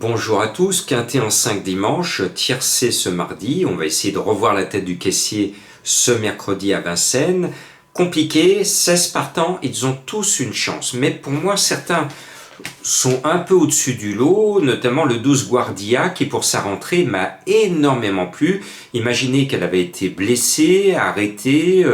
Bonjour à tous, quintet en 5 dimanche, tiercé ce mardi, on va essayer de revoir la tête du caissier ce mercredi à Vincennes. Compliqué, 16 partants, ils ont tous une chance, mais pour moi certains sont un peu au-dessus du lot, notamment le 12 Guardia qui pour sa rentrée m'a énormément plu. Imaginez qu'elle avait été blessée, arrêtée,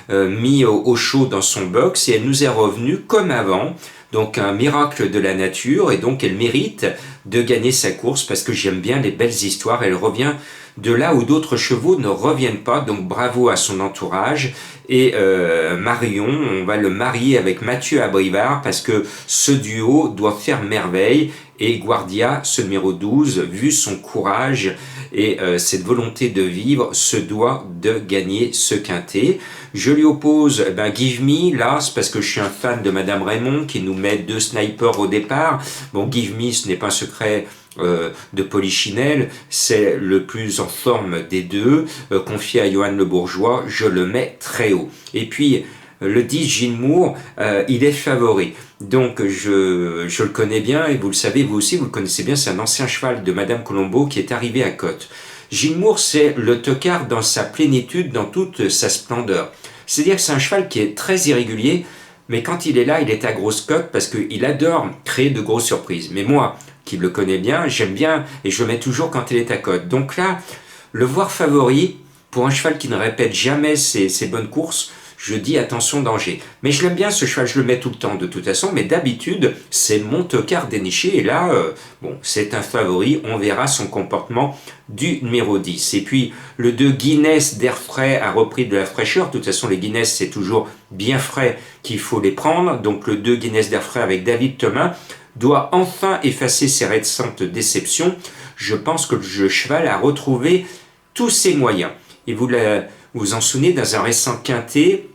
mis au chaud dans son box et elle nous est revenue comme avant. Donc un miracle de la nature et donc elle mérite de gagner sa course parce que j'aime bien les belles histoires. Elle revient de là où d'autres chevaux ne reviennent pas, donc bravo à son entourage. Et Marion, on va le marier avec Mathieu Abrivard parce que ce duo doit faire merveille. Et Guardia, ce numéro 12, vu son courage et cette volonté de vivre, se doit de gagner ce quintet. Je lui oppose Give Me, là, c'est parce que je suis un fan de Madame Raymond qui nous met 2 snipers au départ. Bon, Give Me, ce n'est pas un secret de Polichinelle, c'est le plus en forme des deux, confié à Johan Le Bourgeois, je le mets très haut. Et puis, le 10 Gilles Moore, il est favori. Donc je le connais bien et vous le savez, vous aussi vous le connaissez bien, c'est un ancien cheval de Madame Colombo qui est arrivé à Côte. Gilles Moore, c'est le tocard dans sa plénitude, dans toute sa splendeur. C'est-à-dire que c'est un cheval qui est très irrégulier, mais quand il est là, il est à grosse cote parce qu'il adore créer de grosses surprises. Mais moi, qui le connais bien, j'aime bien et je le mets toujours quand il est à cote. Donc là, le voir favori, pour un cheval qui ne répète jamais ses bonnes courses, je dis attention danger. Mais je l'aime bien ce cheval, je le mets tout le temps de toute façon, mais d'habitude c'est mon tocard déniché et là, bon, c'est un favori, on verra son comportement du numéro 10. Et puis le 2 Guinness d'air frais a repris de la fraîcheur, de toute façon les Guinness c'est toujours bien frais qu'il faut les prendre, donc le 2 Guinness d'air frais avec David Thomas doit enfin effacer ses récentes déceptions. Je pense que le cheval a retrouvé tous ses moyens. Et vous vous en souvenez, dans un récent quintet,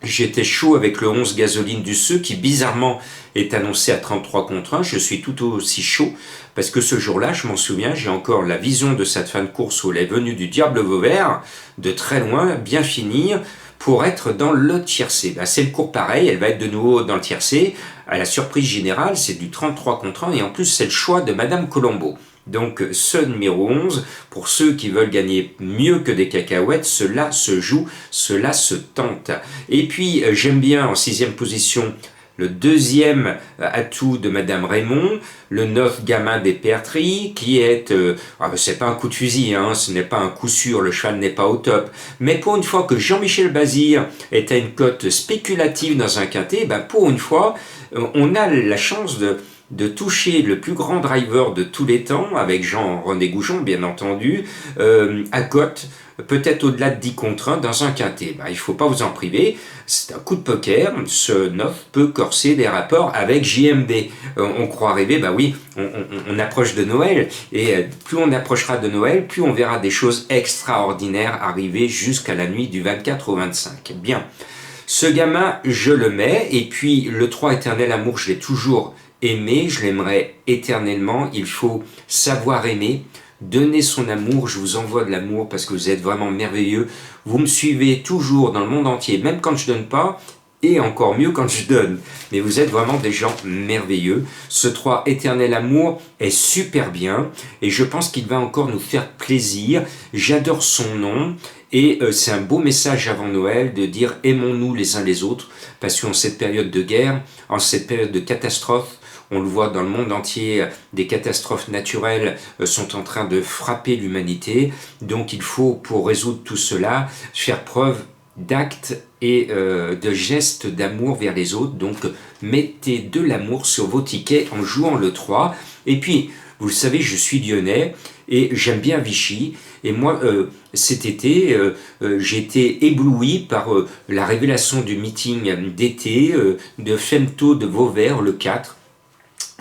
j'étais chaud avec le 11 Gasoline du Seu qui bizarrement est annoncé à 33 contre 1. Je suis tout aussi chaud parce que ce jour-là, je m'en souviens, j'ai encore la vision de cette fin de course où elle est venue du Diable Vauvert, de très loin, bien finir, pour être dans le tiercé. C'est le cours pareil, elle va être de nouveau dans le tiercé. À la surprise générale, c'est du 33 contre 1 et en plus c'est le choix de Madame Colombo. Donc ce numéro 11, pour ceux qui veulent gagner mieux que des cacahuètes, cela se joue, cela se tente. Et puis j'aime bien en 6e position le deuxième atout de Madame Raymond, le 9 Gamin des Pertries, qui est... c'est pas un coup de fusil, hein, ce n'est pas un coup sûr, le cheval n'est pas au top. Mais pour une fois que Jean-Michel Bazir est à une cote spéculative dans un quintet, pour une fois, on a la chance de toucher le plus grand driver de tous les temps, avec Jean-René Goujon, bien entendu, à cote, peut-être au-delà de 10 contre 1 dans un quintet. Il ne faut pas vous en priver, c'est un coup de poker, ce 9 peut corser des rapports avec JMB. On croit rêver, oui, on approche de Noël, et plus on approchera de Noël, plus on verra des choses extraordinaires arriver jusqu'à la nuit du 24 au 25. Bien, ce gamin, je le mets, et puis le 3 Éternel Amour, je l'ai toujours aimé, je l'aimerai éternellement. Il faut savoir aimer, donner son amour. Je vous envoie de l'amour parce que vous êtes vraiment merveilleux. Vous me suivez toujours dans le monde entier, même quand je donne pas, et encore mieux quand je donne. Mais vous êtes vraiment des gens merveilleux. Ce 3 Éternel Amour est super bien et je pense qu'il va encore nous faire plaisir. J'adore son nom. Et c'est un beau message avant Noël de dire aimons-nous les uns les autres, parce qu'en cette période de guerre, en cette période de catastrophe, on le voit dans le monde entier, des catastrophes naturelles sont en train de frapper l'humanité. Donc il faut, pour résoudre tout cela, faire preuve d'actes et de gestes d'amour vers les autres. Donc mettez de l'amour sur vos tickets en jouant le 3. Et puis, vous le savez, je suis lyonnais et j'aime bien Vichy. Et moi, cet été, j'ai été ébloui par la révélation du meeting d'été de Femto de Vauvert, le 4.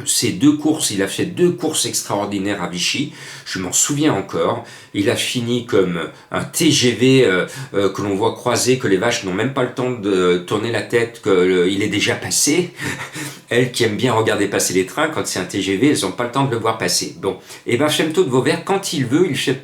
Ces 2 courses, il a fait 2 courses extraordinaires à Vichy, je m'en souviens encore. Il a fini comme un TGV que l'on voit croiser, que les vaches n'ont même pas le temps de tourner la tête, qu'il est déjà passé. Elles qui aiment bien regarder passer les trains, quand c'est un TGV, elles n'ont pas le temps de le voir passer. Bon, et Femto de Vauvert, quand il veut, il fait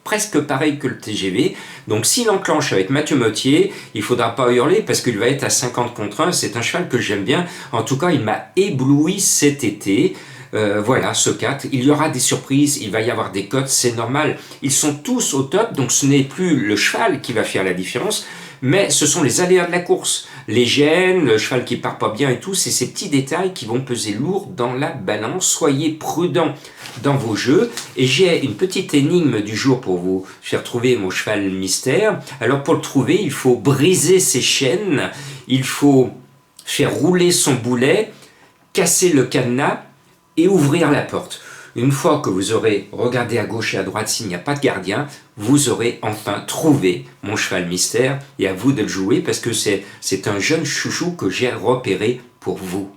presque pareil que le TGV. Donc s'il enclenche avec Mathieu Mottier, il ne faudra pas hurler parce qu'il va être à 50 contre 1. C'est un cheval que j'aime bien. En tout cas, il m'a ébloui cet été. Voilà, ce 4. Il y aura des surprises, il va y avoir des cotes, c'est normal. Ils sont tous au top, donc ce n'est plus le cheval qui va faire la différence, mais ce sont les aléas de la course. Les gènes, le cheval qui part pas bien et tout, c'est ces petits détails qui vont peser lourd dans la balance. Soyez prudents dans vos jeux. Et j'ai une petite énigme du jour pour vous faire trouver mon cheval mystère. Alors pour le trouver, il faut briser ses chaînes, il faut faire rouler son boulet, casser le cadenas et ouvrir la porte. Une fois que vous aurez regardé à gauche et à droite s'il n'y a pas de gardien, vous aurez enfin trouvé mon cheval mystère et à vous de le jouer parce que c'est un jeune chouchou que j'ai repéré pour vous.